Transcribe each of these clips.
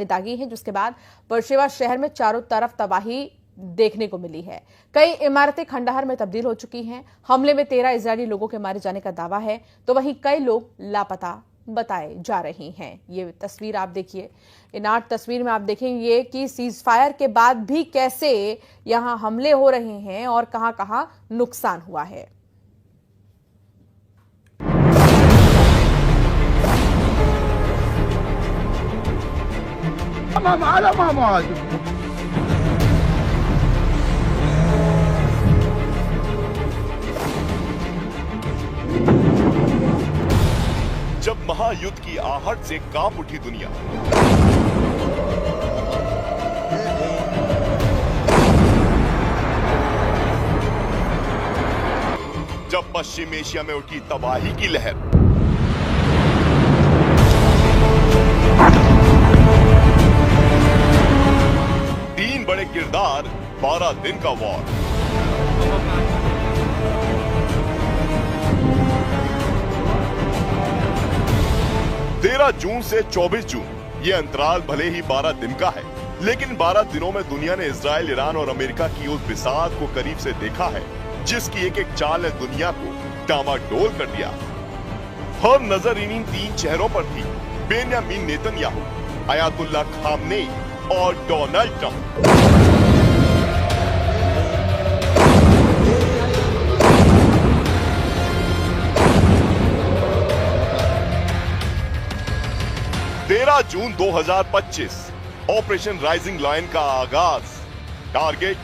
दागी है, जिसके बाद बर्शेवा शहर में चारों तरफ तबाही देखने को मिली है। कई इमारतें खंडहर में तब्दील हो चुकी हैं। हमले में 13 इजरायली लोगों के मारे जाने का दावा है, तो वहीं कई लोग लापता बताए जा रहे हैं। ये तस्वीर आप देखिए, इन 8 तस्वीर में आप देखेंगे कि सीज फायर के बाद भी कैसे यहां हमले हो रहे हैं और कहां कहां नुकसान हुआ है। जब महायुद्ध की आहट से कांप उठी दुनिया, जब पश्चिम एशिया में उठी तबाही की लहर, तीन बड़े किरदार, 12 दिन का वॉर। तेरह जून से 24 जून, ये अंतराल भले ही 12 दिन का है, लेकिन 12 दिनों में दुनिया ने इजराइल, ईरान और अमेरिका की उस बिसात को करीब से देखा है, जिसकी एक एक चाल ने दुनिया को डामाडोल कर दिया। हर नजर इन 3 चेहरों पर थी, बेंयामीन नेतन्याहू, अयातुल्लाह खामनेई और डोनाल्ड ट्रंप। जून 2025, ऑपरेशन राइजिंग लायन का आगाज। टारगेट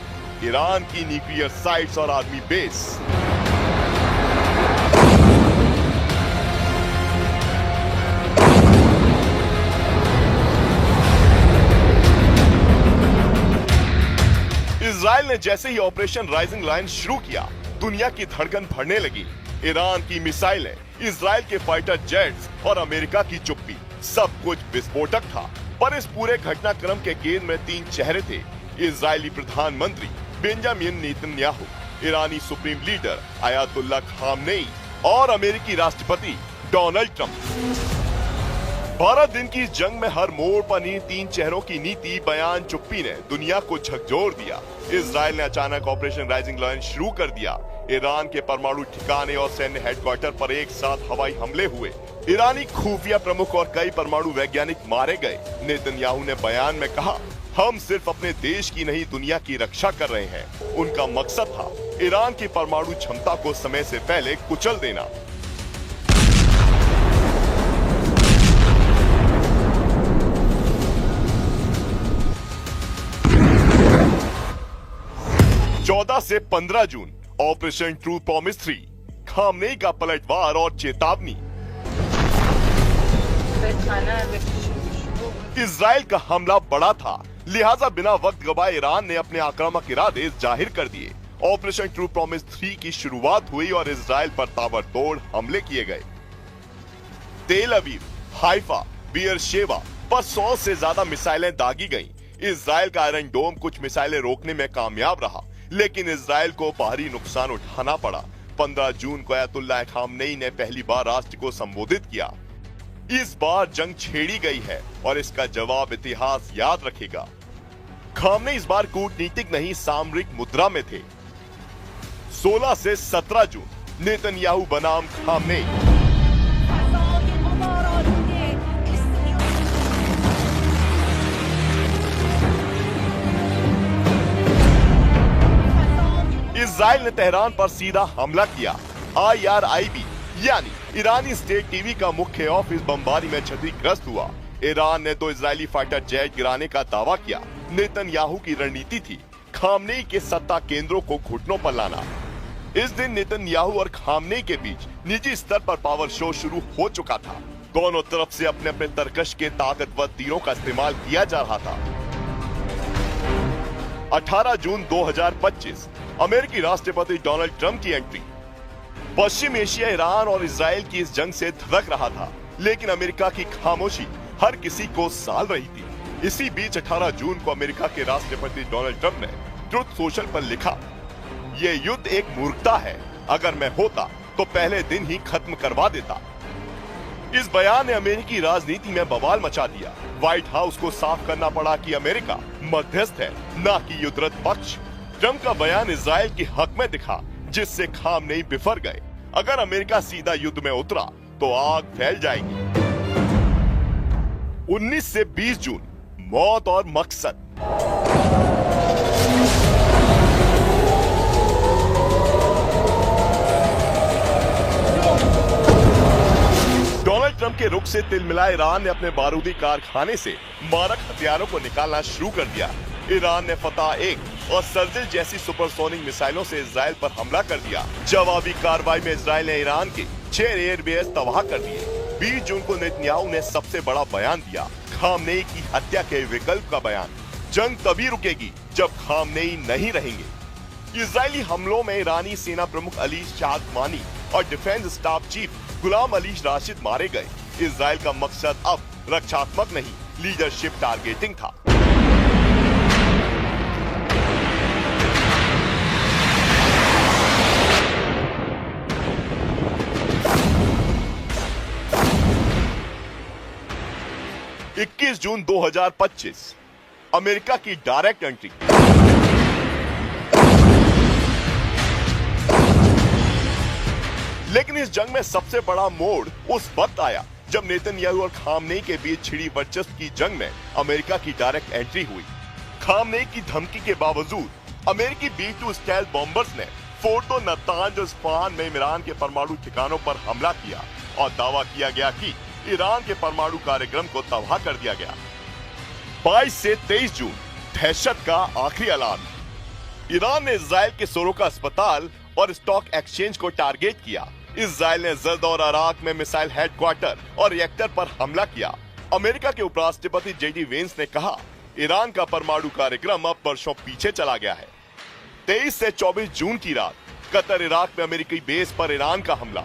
ईरान की न्यूक्लियर साइट्स और आर्मी बेस। इजराइल ने जैसे ही ऑपरेशन राइजिंग लायन शुरू किया, दुनिया की धड़कन बढ़ने लगी। ईरान की मिसाइलें, इजराइल के फाइटर जेट्स और अमेरिका की चुप्पी, सब कुछ विस्फोटक था। पर इस पूरे घटनाक्रम के केंद्र में 3 चेहरे थे: इजरायली प्रधानमंत्री बेंजामिन नेतन्याहू, ईरानी सुप्रीम लीडर अयातुल्लाह खामनेई और अमेरिकी राष्ट्रपति डोनाल्ड ट्रंप। 12 दिन की जंग में हर मोड़ पर इन 3 चेहरों की नीति, बयान, चुप्पी ने दुनिया को झकझोर दिया। इजराइल ने अचानक ऑपरेशन राइजिंग लायन शुरू कर दिया। ईरान के परमाणु ठिकाने और सैन्य हेडक्वार्टर पर एक साथ हवाई हमले हुए। ईरानी खुफिया प्रमुख और कई परमाणु वैज्ञानिक मारे गए। नेतन्याहू ने बयान में कहा, हम सिर्फ अपने देश की नहीं, दुनिया की रक्षा कर रहे हैं। उनका मकसद था ईरान की परमाणु क्षमता को समय से पहले कुचल देना। चौदह से 15 जून, ऑपरेशन ट्रू प्रॉमिस 3, खामनेई का पलटवार और चेतावनी। इजराइल का हमला बड़ा था, लिहाजा बिना वक्त गवाए ईरान ने अपने आक्रामक इरादे जाहिर कर दिए। ऑपरेशन ट्रू प्रॉमिस 3 की शुरुआत हुई और इजराइल पर ताबड़तोड़ हमले किए गए। तेल अवीव, हाइफा, बीयरशेवा पर 100 से ज्यादा मिसाइलें दागी गईं। इजराइल का आयरन डोम कुछ मिसाइलें रोकने में कामयाब रहा, लेकिन इजराइल को भारी नुकसान उठाना पड़ा। 15 जून को अयातुल्लाह खामनेई ने पहली बार राष्ट्र को संबोधित किया। इस बार जंग छेड़ी गई है और इसका जवाब इतिहास याद रखेगा। खामनेई इस बार कूटनीतिक नहीं, सामरिक मुद्रा में थे। 16 से 17 जून, नेतन्याहू बनाम खामनेई। इजराइल ने तेहरान पर सीधा हमला किया। IRIB यानी ईरानी स्टेट टीवी का मुख्य ऑफिस बमबारी में क्षतिग्रस्त हुआ। ईरान ने 2 इजरायली फाइटर जेट गिराने का दावा किया। नेतन्याहू की रणनीति थी खामनेई के सत्ता केंद्रों को घुटनों पर लाना। इस दिन नेतन्याहू और खामनेई के बीच निजी स्तर पर पावर शो शुरू हो चुका था। दोनों तरफ से अपने अपने तरकश के ताकतवर तीरों का इस्तेमाल किया जा रहा था। 18 जून 2025, अमेरिकी राष्ट्रपति डोनाल्ड ट्रंप की एंट्री। पश्चिम एशिया ईरान और इजराइल की इस जंग से धड़क रहा था, लेकिन अमेरिका की खामोशी हर किसी को साल रही थी। इसी बीच 18 जून को अमेरिका के राष्ट्रपति डोनाल्ड ट्रंप ने ट्रुथ सोशल पर लिखा, ये युद्ध एक मूर्खता है, अगर मैं होता तो पहले दिन ही खत्म करवा देता। इस बयान ने अमेरिकी राजनीति में बवाल मचा दिया। व्हाइट हाउस को साफ करना पड़ा कि अमेरिका मध्यस्थ है, न कि युद्धरत पक्ष। ट्रंप का बयान इजराइल के हक में दिखा, जिससे खामनेई बिफर गए। अगर अमेरिका सीधा युद्ध में उतरा तो आग फैल जाएगी। 19 से 20 जून, मौत और मकसद। डोनाल्ड ट्रंप के रुख से तिलमिला ईरान ने अपने बारूदी कारखाने से मारक हथियारों को निकालना शुरू कर दिया। ईरान ने फतह 1 और सर्जिल जैसी सुपरसोनिक मिसाइलों से इजराइल पर हमला कर दिया। जवाबी कार्रवाई में इजराइल ने ईरान के 6 एयरबेस तबाह कर दिए। 20 जून को नेतन्याहू ने सबसे बड़ा बयान दिया, खामनेई की हत्या के विकल्प का बयान। जंग तभी रुकेगी जब खामनेई नहीं रहेंगे। इजरायली हमलों में ईरानी सेना प्रमुख अली शाहमानी और defence staff chief Ghulam Ali Rashid मारे गए। इजराइल का मकसद अब रक्षात्मक नहीं, लीडरशिप टारगेटिंग था। इक्कीस जून 2025, अमेरिका की डायरेक्ट एंट्री। लेकिन इस जंग में सबसे बड़ा मोड़ उस वक्त आया जब नेतन्याहू और खामनेई के बीच छिड़ी वर्चस्व की जंग में अमेरिका की डायरेक्ट एंट्री हुई। खामनेई की धमकी के बावजूद अमेरिकी B-2 स्टाइल बॉम्बर्स ने फोर्टो नतांज और इस्फहान में ईरान के परमाणु ठिकानों पर हमला किया और दावा किया गया कि ईरान के परमाणु कार्यक्रम को तबाह कर दिया गया। 22 से 23 जून, दहशत का आखिरी अलार्म। ईरान ने इजराइल के सोरोका अस्पताल और स्टॉक एक्सचेंज को टारगेट किया। इजराइल ने जर्द और इराक में मिसाइल हेडक्वार्टर और रिएक्टर पर हमला किया। अमेरिका के उपराष्ट्रपति JD वेंस ने कहा, ईरान का परमाणु कार्यक्रम अब वर्षों पीछे चला गया है। 23 से 24 जून की रात, कतर इराक में अमेरिकी बेस पर ईरान का हमला।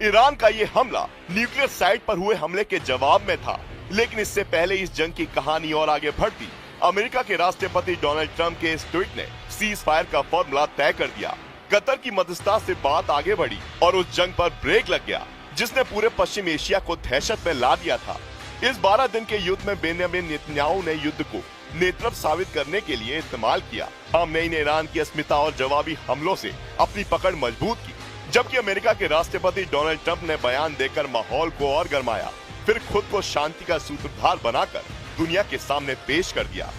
ईरान का ये हमला न्यूक्लियर साइट पर हुए हमले के जवाब में था, लेकिन इससे पहले इस जंग की कहानी और आगे बढ़ती। अमेरिका के राष्ट्रपति डोनाल्ड ट्रंप के इस ट्वीट ने सीज फायर का फॉर्मूला तय कर दिया। कतर की मध्यस्थता से बात आगे बढ़ी और उस जंग पर ब्रेक लग गया जिसने पूरे पश्चिम एशिया को दहशत में ला दिया था। इस 12 दिन के युद्ध में बेंजामिन नेतन्याहू ने युद्ध को नेतृत्व साबित करने के लिए इस्तेमाल किया। खामनेई ने ईरान की अस्मिता और जवाबी हमलों से अपनी पकड़ मजबूत की, जबकि अमेरिका के राष्ट्रपति डोनाल्ड ट्रंप ने बयान देकर माहौल को और गरमाया, फिर खुद को शांति का सूत्रधार बनाकर दुनिया के सामने पेश कर दिया।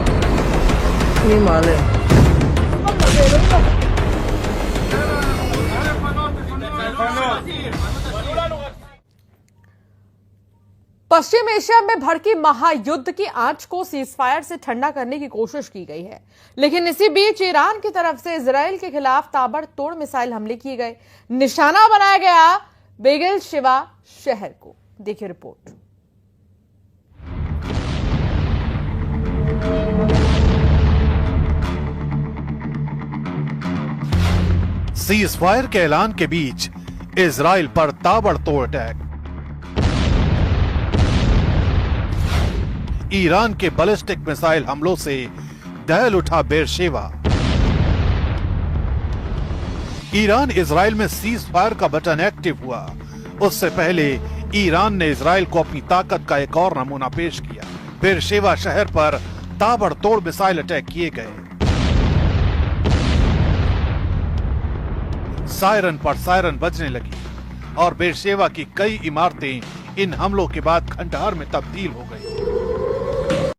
पश्चिम एशिया में भड़की महायुद्ध की आंच को सीजफायर से ठंडा करने की कोशिश की गई है, लेकिन इसी बीच ईरान की तरफ से इजराइल के खिलाफ ताबड़तोड़ मिसाइल हमले किए गए। निशाना बनाया गया बेगल शिवा शहर को। देखिए रिपोर्ट। सीजफायर के ऐलान के बीच इजराइल पर ताबड़तोड़ अटैक। ईरान के बैलिस्टिक मिसाइल हमलों से दहल उठा बेरशेवा। ईरान इजराइल में सीज फायर का बटन एक्टिव हुआ, उससे पहले ईरान ने इजराइल को अपनी ताकत का एक और नमूना पेश किया। बेरशेवा शहर पर ताबड़तोड़ मिसाइल अटैक किए गए। सायरन पर सायरन बजने लगी और बेरशेवा की कई इमारतें इन हमलों के बाद खंडहर में तब्दील हो गई।